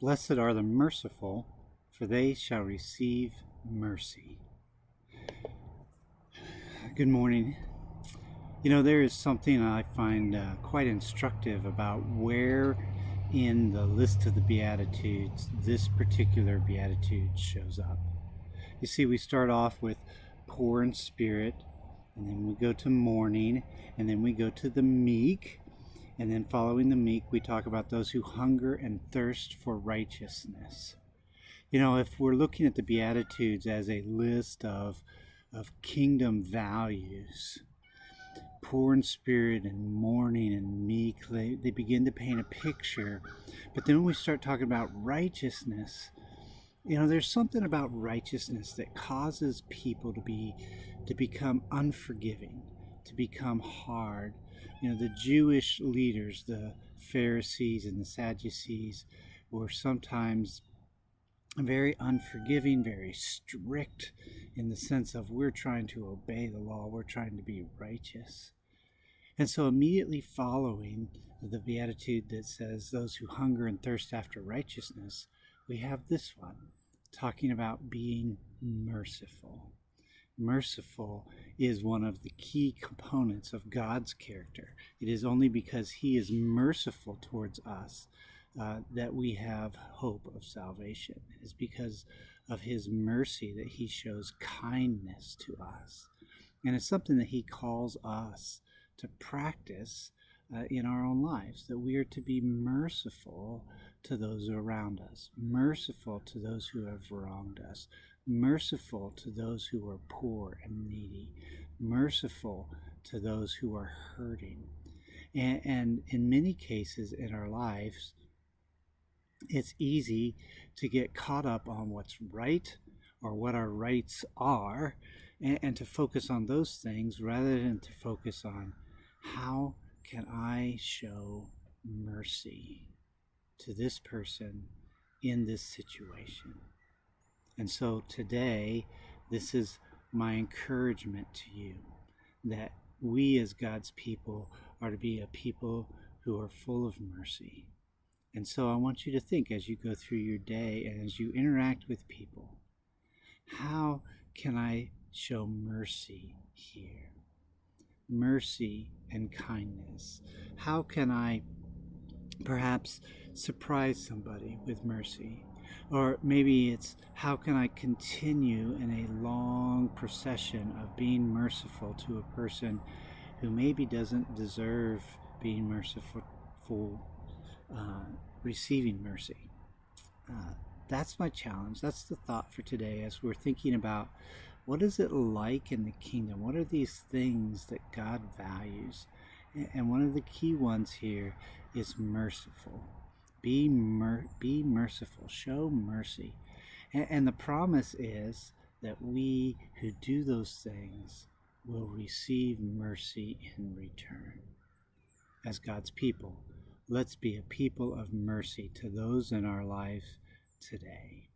Blessed are the merciful, for they shall receive mercy. Good morning. There is something I find quite instructive about where in the list of the Beatitudes this particular Beatitude shows up. You see, we start off with poor in spirit, and then we go to mourning, and then we go to the meek, and then following the meek, we talk about those who hunger and thirst for righteousness. If we're looking at the Beatitudes as a list of kingdom values, poor in spirit and mourning and meek, they begin to paint a picture. But then when we start talking about righteousness, there's something about righteousness that causes people to become unforgiving, to become hard. The Jewish leaders, the Pharisees and the Sadducees, were sometimes very unforgiving, very strict in the sense of we're trying to obey the law, we're trying to be righteous. And so immediately following the Beatitude that says those who hunger and thirst after righteousness, we have this one talking about being merciful. Merciful is one of the key components of God's character. It is only because He is merciful towards us that we have hope of salvation. It is because of His mercy that He shows kindness to us. And it's something that He calls us to practice in our own lives, that we are to be merciful to those around us, merciful to those who have wronged us, merciful to those who are poor and needy, merciful to those who are hurting. And in many cases in our lives, it's easy to get caught up on what's right or what our rights are, and to focus on those things rather than to focus on how can I show mercy to this person in this situation. And so today, this is my encouragement to you, that we as God's people are to be a people who are full of mercy. And so I want you to think as you go through your day and as you interact with people, how can I show mercy here? Mercy and kindness. How can I perhaps surprise somebody with mercy? Or maybe it's how can I continue in a long procession of being merciful to a person who maybe doesn't deserve being merciful, receiving mercy. That's my challenge. That's the thought for today as we're thinking about what is it like in the kingdom? What are these things that God values? And one of the key ones here is merciful. Be merciful. Show mercy. And the promise is that we who do those things will receive mercy in return. As God's people, let's be a people of mercy to those in our life today.